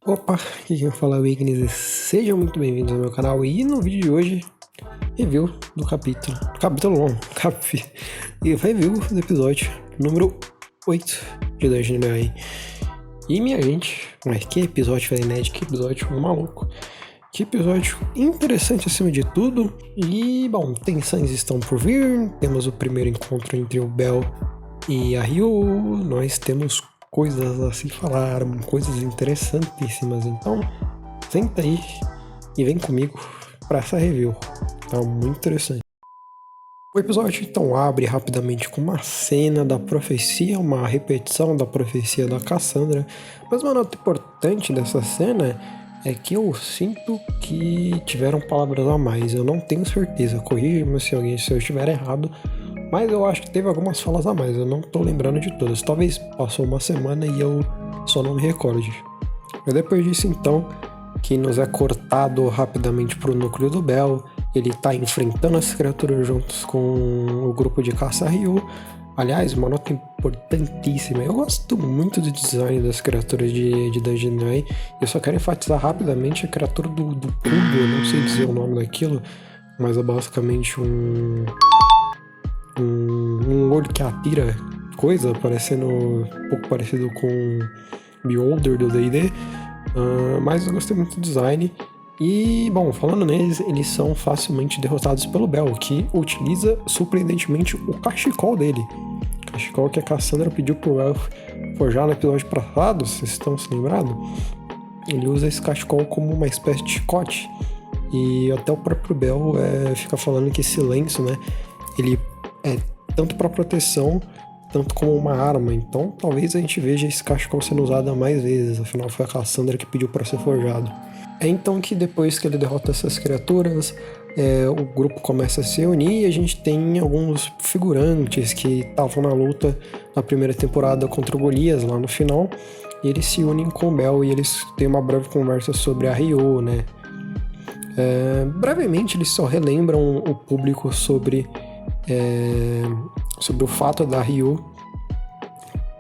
Opa, aqui quem fala é o Ignis, sejam muito bem-vindos ao meu canal. E no vídeo de hoje, review do capítulo não, e review do episódio número 8 de Dungeon Melee. E minha gente, mas que episódio frenético, que episódio maluco, que episódio interessante acima de tudo. E bom, tensões estão por vir, temos o primeiro encontro entre o Bell e a Ryu, nós temos coisas a se falar, coisas interessantíssimas. Então, senta aí e vem comigo para essa review. Tá muito interessante. O episódio então abre rapidamente com uma cena da profecia, uma repetição da profecia da Cassandra. Mas uma nota importante dessa cena é que eu sinto que tiveram palavras a mais. Eu não tenho certeza, corrija-me se eu estiver errado, mas eu acho que teve algumas falas a mais, eu não tô lembrando de todas. Talvez passou uma semana e eu só não me recorde. Mas depois disso então, que nos é cortado rapidamente pro núcleo do Bell, ele tá enfrentando as criaturas juntos com o grupo de caça Ryu. Aliás, uma nota importantíssima, eu gosto muito do design das criaturas de Dungeon Melee. Eu só quero enfatizar rapidamente a criatura do cubo, eu não sei dizer o nome daquilo, mas é basicamente um olho que atira coisa, parecendo um pouco parecido com Beholder do D&D, mas eu gostei muito do design. E, bom, falando neles, eles são facilmente derrotados pelo Bell, que utiliza surpreendentemente o cachecol dele. O cachecol que a Cassandra pediu pro Elf forjar no episódio passado, vocês estão se lembrando? Ele usa esse cachecol como uma espécie de chicote. E até o próprio Bell fica falando que esse lenço, né, ele é tanto para proteção, tanto como uma arma. Então talvez a gente veja esse cachecol sendo usado mais vezes, afinal foi a Cassandra que pediu para ser forjado. É então que depois que ele derrota essas criaturas, o grupo começa a se unir e a gente tem alguns figurantes que estavam na luta na primeira temporada contra o Golias lá no final, e eles se unem com o Bell e eles têm uma breve conversa sobre a Ryu, né? Brevemente eles só relembram o público sobre o fato da Ryu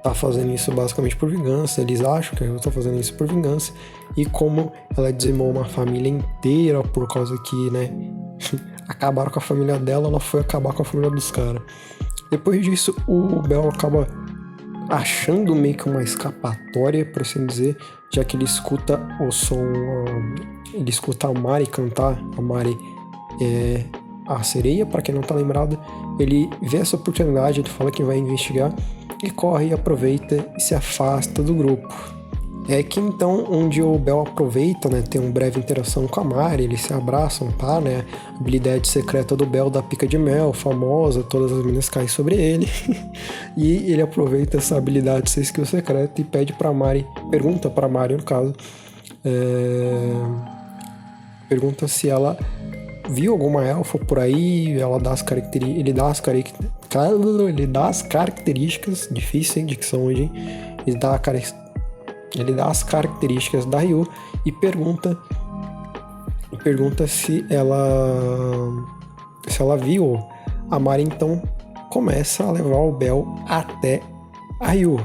tá fazendo isso basicamente por vingança. Eles acham que a Ryu tá fazendo isso por vingança e como ela dizimou uma família inteira por causa que, né, acabaram com a família dela, ela foi acabar com a família dos caras. Depois disso, o Bell acaba achando meio que uma escapatória, por assim dizer, já que ele escuta o som, ele escuta a Mari cantar. A Mari é a sereia, para quem não tá lembrado. Ele vê essa oportunidade, ele fala que vai investigar e corre e aproveita e se afasta do grupo. É que então, onde o Bell aproveita, né, tem uma breve interação com a Mari, eles se abraçam, tá, né, a habilidade secreta do Bell da pica de mel, famosa, todas as meninas caem sobre ele, e ele aproveita essa habilidade, essa skill secreta, e pede pra Mari, pergunta pra Mari, no caso, pergunta se ela viu alguma elfa por aí, ela dá ele dá as características, difícil, hein, dicção hoje, hein? Ele dá as características da Ryu e pergunta se ela viu. A Mari então começa a levar o Bell até a Ryu.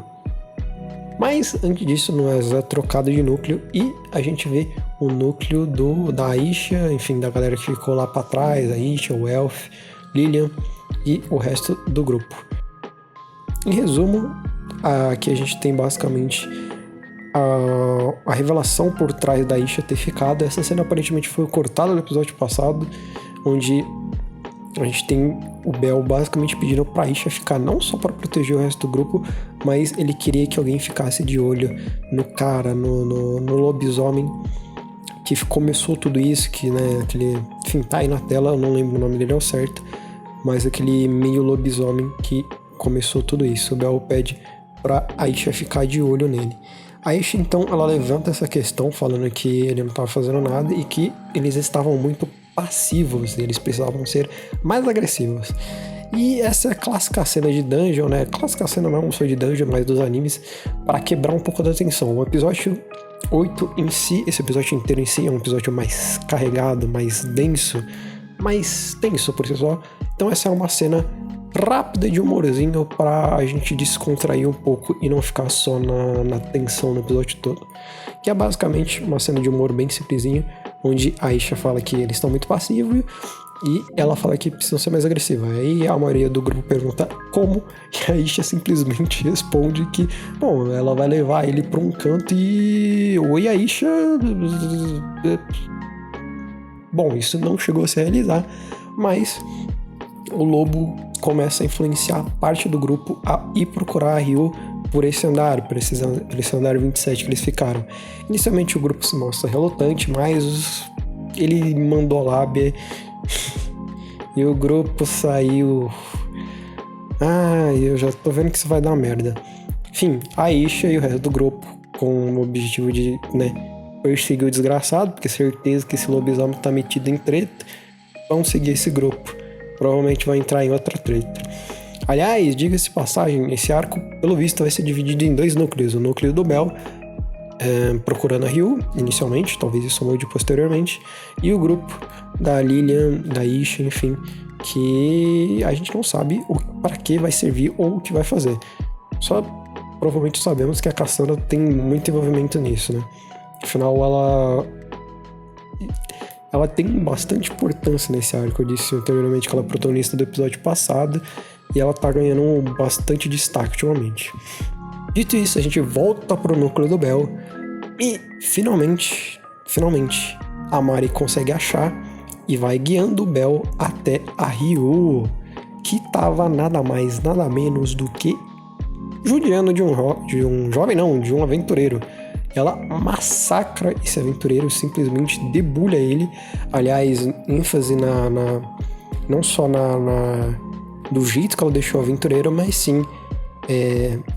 Mas antes disso, nós é trocado de núcleo e a gente vê o núcleo da Aisha, enfim, da galera que ficou lá pra trás, a Aisha, o Elf, Lilian e o resto do grupo. Em resumo, aqui a gente tem basicamente a revelação por trás da Aisha ter ficado. Essa cena aparentemente foi cortada no episódio passado, onde a gente tem o Bell basicamente pedindo pra Aisha ficar não só para proteger o resto do grupo, mas ele queria que alguém ficasse de olho no cara, no lobisomem que começou tudo isso, que, né, aquele, enfim, tá aí na tela, eu não lembro o nome dele ao certo, mas aquele meio lobisomem que começou tudo isso. O Bell pede pra Aisha ficar de olho nele. A Aisha, então, ela levanta essa questão, falando que ele não estava fazendo nada e que eles estavam muito passivos, eles precisavam ser mais agressivos. E essa é a clássica cena de dungeon, né? Clássica cena não só de dungeon, mas dos animes, para quebrar um pouco da tensão. O episódio 8 em si, esse episódio inteiro em si, é um episódio mais carregado, mais denso, mais tenso por si só. Então essa é uma cena rápida de humorzinho pra gente descontrair um pouco e não ficar só na tensão no episódio todo. Que é basicamente uma cena de humor bem simplesinha, onde a Aisha fala que eles estão muito passivos e ela fala que precisam ser mais agressivos. Aí a maioria do grupo pergunta como, e a Aisha simplesmente responde que, bom, ela vai levar ele pra um canto e... Oi, Aisha... Bom, isso não chegou a se realizar, mas o lobo começa a influenciar parte do grupo a ir procurar a Ryu por esse andar 27 que eles ficaram. Inicialmente o grupo se mostra relutante, mas ele mandou a lábia e o grupo saiu... eu já tô vendo que isso vai dar merda. Enfim, a Aisha e o resto do grupo, com o objetivo de, perseguir o desgraçado, porque certeza que esse lobisomem tá metido em treta, vão seguir esse grupo. Provavelmente vai entrar em outra treta. Aliás, diga-se passagem, esse arco, pelo visto, vai ser dividido em 2 núcleos. O núcleo do Bell, procurando a Ryu, inicialmente, talvez isso mude posteriormente, e o grupo da Lilian, da Aisha, enfim, que a gente não sabe para que vai servir ou o que vai fazer. Só provavelmente sabemos que a Cassandra tem muito envolvimento nisso, né? Afinal, ela tem bastante importância nesse arco. Eu disse anteriormente que ela é protagonista do episódio passado e ela tá ganhando bastante destaque ultimamente. Dito isso, a gente volta pro núcleo do Bell e finalmente, a Mari consegue achar e vai guiando o Bell até a Ryu, que tava nada mais, nada menos do que judiando de um aventureiro. Ela massacra esse aventureiro, simplesmente debulha ele. Aliás, ênfase não só do jeito que ela deixou o aventureiro, mas sim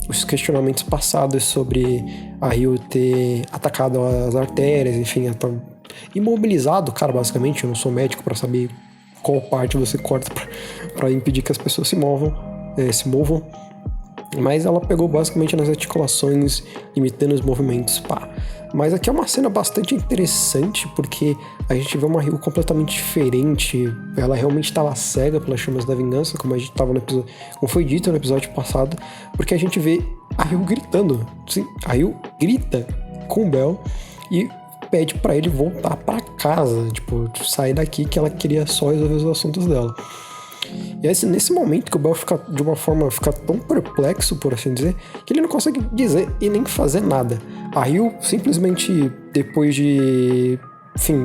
os questionamentos passados sobre a Ryu ter atacado as artérias, enfim, imobilizado o cara, basicamente. Eu não sou médico para saber qual parte você corta para impedir que as pessoas se movam. Mas ela pegou basicamente nas articulações, imitando os movimentos, Mas aqui é uma cena bastante interessante, porque a gente vê uma Ryu completamente diferente. Ela realmente estava cega pelas chamas da vingança, como foi dito no episódio passado, porque a gente vê a Ryu gritando. Sim, a Ryu grita com o Bell e pede pra ele voltar pra casa, sair daqui, que ela queria só resolver os assuntos dela. E é nesse momento que o Bell fica tão perplexo, por assim dizer, que ele não consegue dizer e nem fazer nada. A Ryu simplesmente, depois de,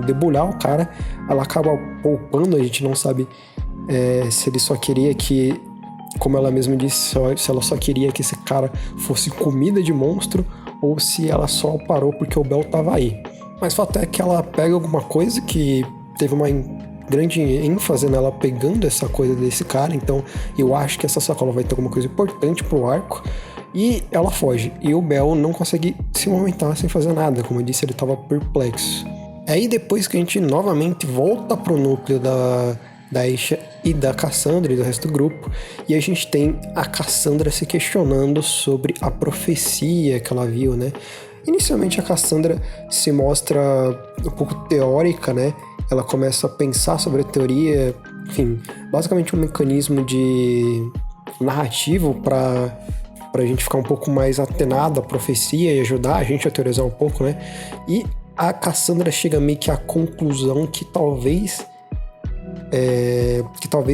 debulhar o cara, ela acaba poupando. A gente não sabe se ele só queria que, como ela mesma disse, se ela só queria que esse cara fosse comida de monstro, ou se ela só parou porque o Bell tava aí. Mas o fato é que ela pega alguma coisa que teve uma grande ênfase nela pegando essa coisa desse cara, então eu acho que essa sacola vai ter alguma coisa importante pro arco, e ela foge, e o Bell não consegue se movimentar sem fazer nada. Como eu disse, ele tava perplexo. Aí depois que a gente novamente volta pro núcleo da Aisha e da Cassandra e do resto do grupo, e a gente tem a Cassandra se questionando sobre a profecia que ela viu, né? Inicialmente a Cassandra se mostra um pouco teórica, né? Ela começa a pensar sobre a teoria, basicamente um mecanismo de narrativo para a gente ficar um pouco mais atenado à profecia e ajudar a gente a teorizar um pouco, né? E a Cassandra chega meio que à conclusão que talvez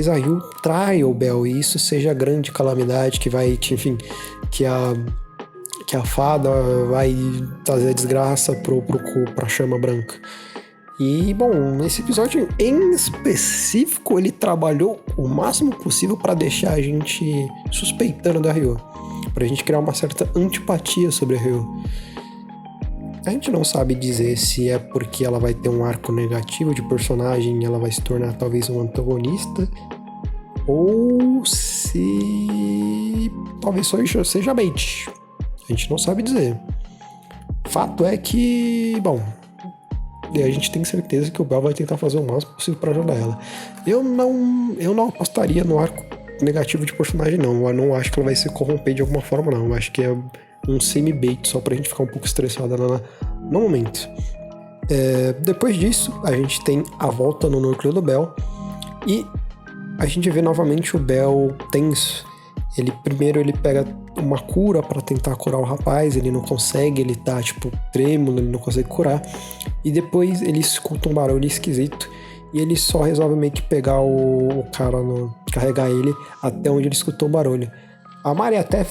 a Ryu traia o Bell, e isso seja a grande calamidade que vai, que a fada vai trazer desgraça pra chama branca. E, bom, esse episódio em específico, ele trabalhou o máximo possível para deixar a gente suspeitando da Ryu, pra gente criar uma certa antipatia sobre a Ryu. A gente não sabe dizer se é porque ela vai ter um arco negativo de personagem e ela vai se tornar talvez um antagonista, ou se talvez só seja bait. A gente não sabe dizer. Fato é que, bom, a gente tem certeza que o Bell vai tentar fazer o máximo possível para ajudar ela. Eu não apostaria no arco negativo de personagem, não. Eu não acho que ela vai se corromper de alguma forma, não. Eu acho que é um semi-bait só pra gente ficar um pouco estressada no momento. Depois disso, a gente tem a volta no núcleo do Bell e a gente vê novamente o Bell tenso. Primeiro ele pega uma cura pra tentar curar o rapaz, ele não consegue, ele tá tipo trêmulo, ele não consegue curar. E depois ele escuta um barulho esquisito e ele só resolve meio que pegar o cara, carregar ele até onde ele escutou o barulho. A Mari até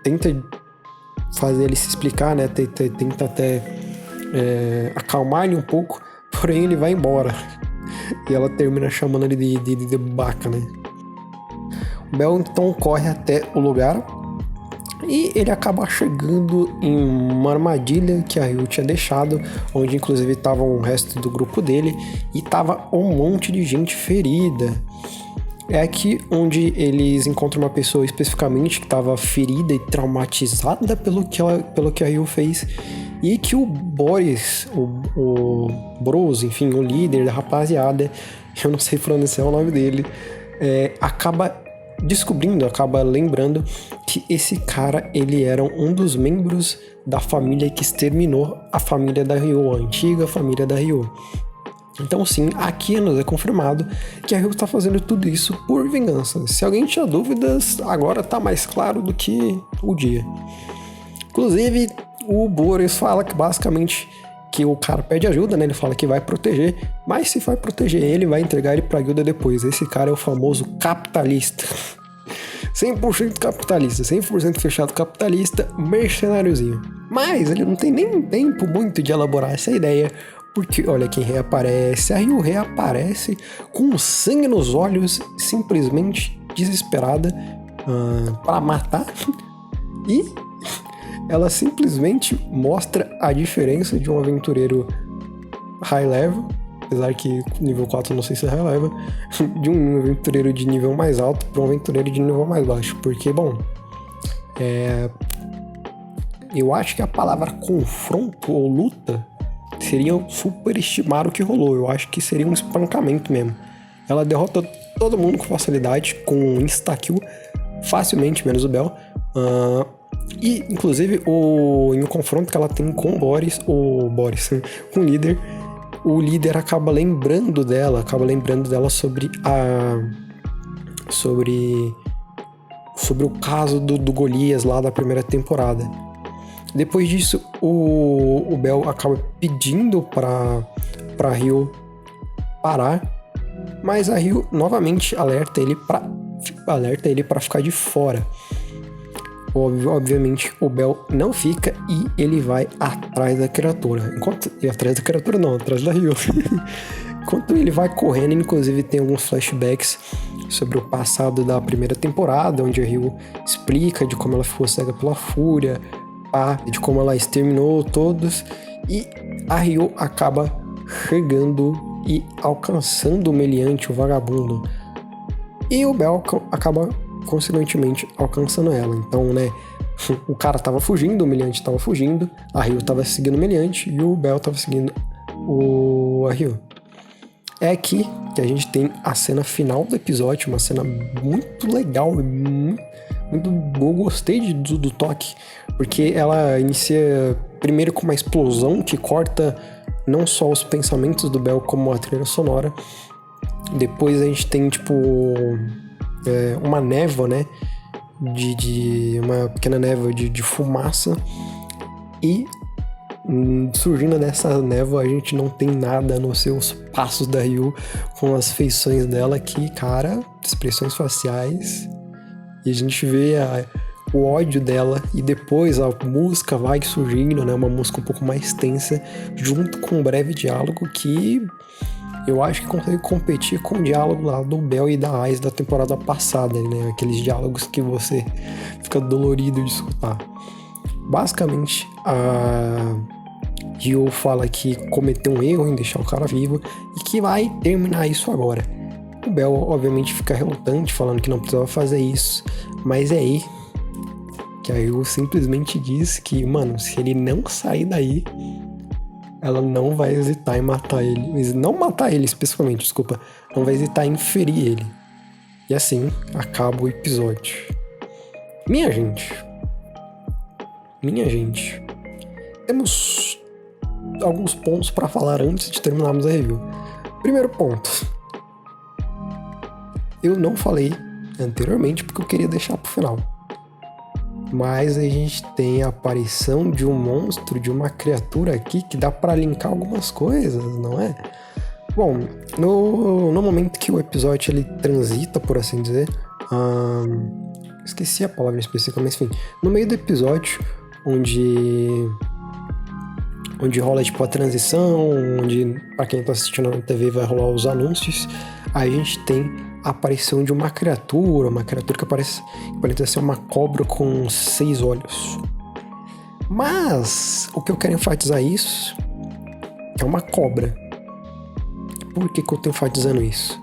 tenta fazer ele se explicar, né? Tenta até acalmar ele um pouco, porém ele vai embora. E ela termina chamando ele de babaca, né? O Bell então corre até o lugar e ele acaba chegando em uma armadilha que a Ryu tinha deixado, onde inclusive estava o resto do grupo dele e tava um monte de gente ferida. É aqui onde eles encontram uma pessoa especificamente que estava ferida e traumatizada pelo que a Ryu fez, e que o Boris, o Bros, enfim, o líder da rapaziada, eu não sei pronunciar o nome dele, acaba lembrando que esse cara, ele era um dos membros da família que exterminou a família da Ryu, a antiga família da Ryu. Então sim, aqui nos é confirmado que a Ryu está fazendo tudo isso por vingança. Se alguém tinha dúvidas, agora tá mais claro do que o dia. Inclusive, o Boris fala que basicamente que o cara pede ajuda, né? Ele fala que vai proteger, mas se vai proteger ele, vai entregar ele pra guilda depois. Esse cara é o famoso capitalista. 100% capitalista, 100% fechado capitalista, mercenáriozinho. Mas ele não tem nem tempo muito de elaborar essa ideia, porque olha quem reaparece. A Ryu reaparece com sangue nos olhos, simplesmente desesperada para matar. E ela simplesmente mostra a diferença de um aventureiro high level, apesar que nível 4 não sei se é high level, de um aventureiro de nível mais alto para um aventureiro de nível mais baixo. Porque, bom, eu acho que a palavra confronto ou luta seria superestimar o que rolou. Eu acho que seria um espancamento mesmo. Ela derrota todo mundo com facilidade, com um insta-kill, facilmente, menos o Bell. E, inclusive, em um confronto que ela tem com o Boris, com o líder, o líder acaba lembrando dela sobre o caso do Golias lá da primeira temporada. Depois disso, o Bell acaba pedindo pra Ryu parar, mas a Ryu novamente alerta ele pra ficar de fora. Obviamente, o Bell não fica e ele vai atrás da criatura. Atrás da Ryu. Enquanto ele vai correndo, inclusive tem alguns flashbacks sobre o passado da primeira temporada, onde a Ryu explica de como ela ficou cega pela fúria, de como ela exterminou todos, e a Ryu acaba chegando e alcançando o meliante, o vagabundo. E o Bell acaba consequentemente alcançando ela. Então, né, o cara tava fugindo, o meliante tava fugindo, a Ryu tava seguindo o meliante e o Bell tava seguindo a Ryu. É aqui que a gente tem a cena final do episódio, uma cena muito legal, muito boa. Eu gostei do toque, porque ela inicia primeiro com uma explosão que corta não só os pensamentos do Bell, como a trilha sonora. Depois a gente tem, tipo, uma névoa, né? Uma pequena névoa de fumaça. E surgindo dessa névoa, a gente não tem nada nos seus passos da Ryu, com as feições dela que, cara, expressões faciais. E a gente vê o ódio dela, e depois a música vai surgindo, né? Uma música um pouco mais tensa, junto com um breve diálogo que eu acho que consegue competir com o diálogo lá do Bell e da Ice da temporada passada, né? Aqueles diálogos que você fica dolorido de escutar. Basicamente, a Ryu fala que cometeu um erro em deixar o cara vivo e que vai terminar isso agora. O Bell, obviamente, fica relutante, falando que não precisava fazer isso, mas é aí que a Ryu simplesmente diz que, mano, se ele não sair daí, ela não vai hesitar em matar ele. Mas não matar ele especificamente, desculpa. Não vai hesitar em ferir ele. E assim acaba o episódio. Minha gente. Temos alguns pontos para falar antes de terminarmos a review. Primeiro ponto. eu não falei anteriormente porque eu queria deixar pro final. Mas a gente tem a aparição de um monstro, de uma criatura aqui que dá pra linkar algumas coisas, não é? Bom, no momento que o episódio ele transita, por assim dizer, esqueci a palavra específica, mas enfim, no meio do episódio, onde rola tipo a transição, onde pra quem tá assistindo na TV vai rolar os anúncios, aí a gente tem a aparição de uma criatura que parece ser uma cobra com 6 olhos. Mas o que eu quero enfatizar isso é uma cobra. Por que eu tô enfatizando isso?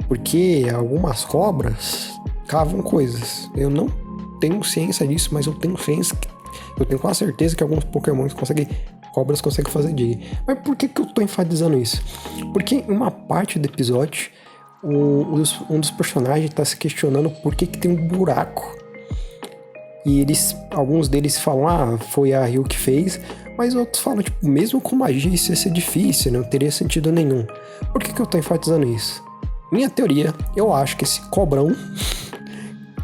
Porque algumas cobras cavam coisas. Eu não tenho ciência disso, mas eu tenho quase certeza que alguns Pokémons cobras conseguem fazer dig. Mas por que eu tô enfatizando isso? Porque em uma parte do episódio, um dos personagens tá se questionando por que tem um buraco. E alguns deles falam, foi a Ryu que fez, mas outros falam, tipo, mesmo com magia isso ia ser difícil, não teria sentido nenhum. Por que eu tô enfatizando isso? Minha teoria, eu acho que esse cobrão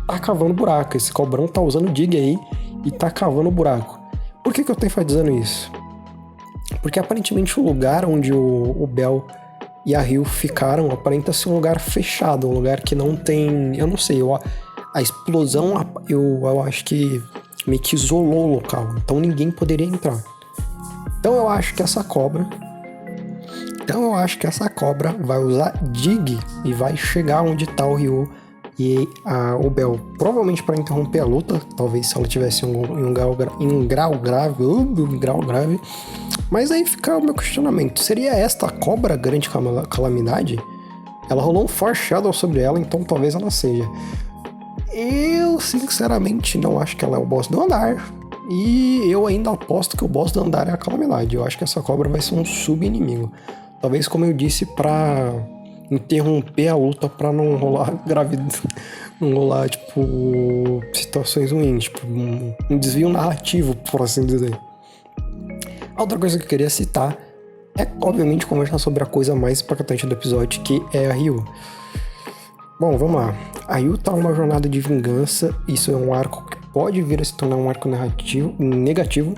tá cavando buraco, esse cobrão tá usando dig aí e tá cavando buraco. Por que eu tô enfatizando isso? Porque aparentemente o lugar onde o Bell e a Ryu ficaram aparenta ser um lugar fechado, um lugar que não tem... Eu não sei, a explosão eu acho que meio que isolou o local, então ninguém poderia entrar. Então eu acho que essa cobra vai usar dig e vai chegar onde tá o Ryu e o Bell, provavelmente para interromper a luta, talvez se ela tivesse um grau grave. Mas aí fica o meu questionamento, seria esta a cobra grande calamidade? Ela rolou um foreshadow sobre ela, então talvez ela seja. Eu sinceramente não acho que ela é o boss do andar, e eu ainda aposto que o boss do andar é a calamidade. Eu acho que essa cobra vai ser um sub-inimigo, talvez, como eu disse, pra interromper a luta, pra não rolar gravidez, não rolar, tipo, situações ruins, tipo, um desvio narrativo, por assim dizer. A outra coisa que eu queria citar é, obviamente, conversar sobre a coisa mais impactante do episódio, que é a Ryu. Bom, vamos lá. A Ryu tá numa jornada de vingança, isso é um arco que pode vir a se tornar um arco negativo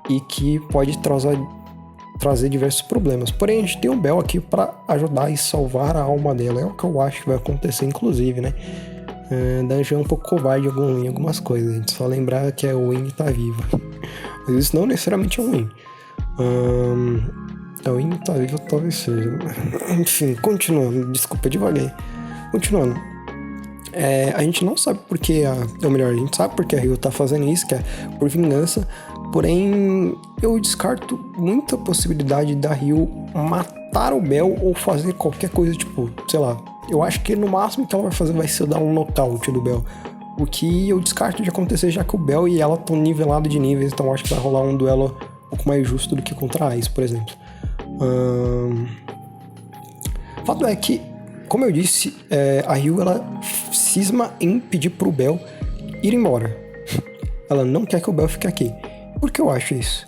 e que pode trazer diversos problemas. Porém, a gente tem o Bell aqui para ajudar e salvar a alma dela. É o que eu acho que vai acontecer, inclusive, né? Dungeon é um pouco covarde em algumas coisas. A gente só lembrar que a Wayne tá viva. Mas isso não necessariamente é ruim. A Wayne tá viva, talvez seja. Enfim, continuando. Desculpa, devaguei. Continuando. A gente não sabe por que ou melhor, a gente sabe porque a Ryu tá fazendo isso, que é por vingança. Porém, eu descarto muita possibilidade da Ryu matar o Bell ou fazer qualquer coisa, tipo, sei lá. Eu acho que no máximo que ela vai fazer vai ser dar um nocaute do Bell. O que eu descarto de acontecer, já que o Bell e ela estão nivelados de níveis, então eu acho que vai rolar um duelo um pouco mais justo do que contra a Ice, por exemplo. O fato é que, como eu disse, a Ryu, ela cisma em pedir pro Bell ir embora. Ela não quer que o Bell fique aqui. Por que eu acho isso?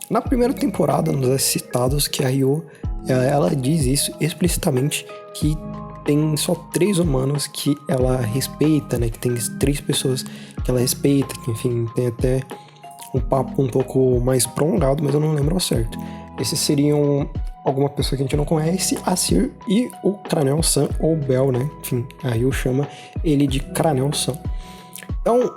Na primeira temporada, nos é citados que a Ryu, ela diz isso explicitamente, que tem só 3 humanos que ela respeita, né? Que tem 3 pessoas que ela respeita, que enfim, tem até um papo um pouco mais prolongado, mas eu não lembro ao certo. Esses seriam alguma pessoa que a gente não conhece, a Cir e o Cranel-san, ou Bell, né? Enfim, a Ryu chama ele de Cranel-san. Então,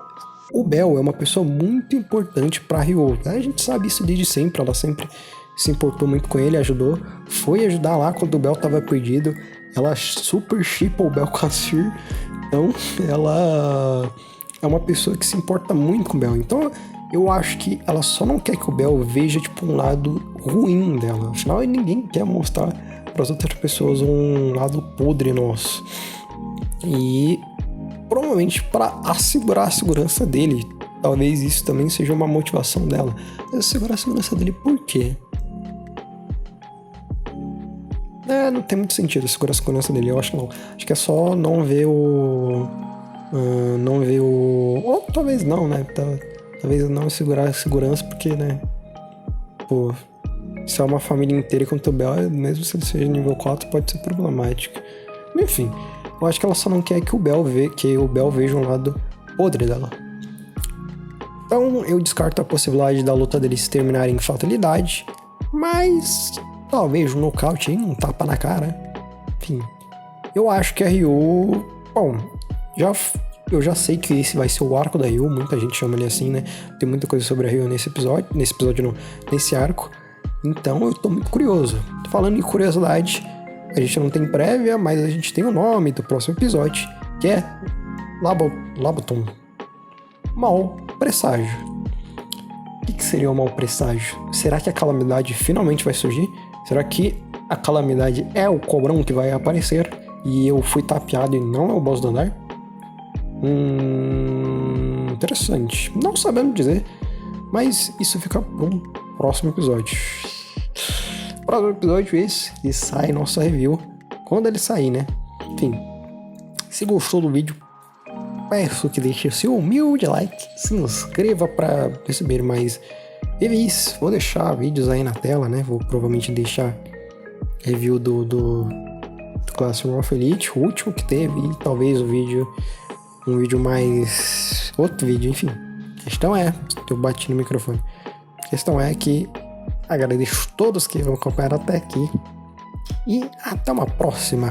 o Bell é uma pessoa muito importante pra Ryu. A gente sabe isso desde sempre, ela sempre se importou muito com ele, ajudou. Foi ajudar lá quando o Bell tava perdido. Ela super shippa o Bell com a Cir. Então, ela é uma pessoa que se importa muito com o Bell. Então, eu acho que ela só não quer que o Bell veja, tipo, um lado ruim dela. Afinal, ninguém quer mostrar para as outras pessoas um lado podre nosso. E provavelmente para assegurar a segurança dele. Talvez isso também seja uma motivação dela. Mas assegurar a segurança dele por quê? Não tem muito sentido assegurar a segurança dele. Eu acho que não. Acho que é só não ver o... Ou talvez não, né? Talvez não assegurar a segurança porque, né? Pô, se é uma família inteira contra o Bell, mesmo se ele seja nível 4, pode ser problemático. Enfim, Eu acho que ela só não quer que o Bell veja um lado podre dela. Então eu descarto a possibilidade da luta deles terminarem em fatalidade, mas talvez um nocaute aí, um tapa na cara. Enfim, eu acho que a Ryu... Bom, eu já sei que esse vai ser o arco da Ryu, muita gente chama ele assim, né? Tem muita coisa sobre a Ryu nesse arco. Então eu tô muito curioso. Falando em curiosidade, a gente não tem prévia, mas a gente tem o nome do próximo episódio, que é Laboton. Mau presságio. O que seria um mau presságio? Será que a calamidade finalmente vai surgir? Será que a calamidade é o cobrão que vai aparecer e eu fui tapeado e não é o boss do andar? Interessante. Não sabemos dizer, mas isso fica para um próximo episódio. Próximo episódio esse, e sai nossa review quando ele sair, né? Enfim, se gostou do vídeo, peço que deixe o seu humilde like, se inscreva para receber mais reviews. Vou deixar vídeos aí na tela, né? Vou provavelmente deixar review do Classroom of Elite, o último que teve, e talvez um vídeo mais... outro vídeo, enfim. A questão é... eu bati no microfone. A questão é que agradeço todos que vão acompanhar até aqui. E até uma próxima.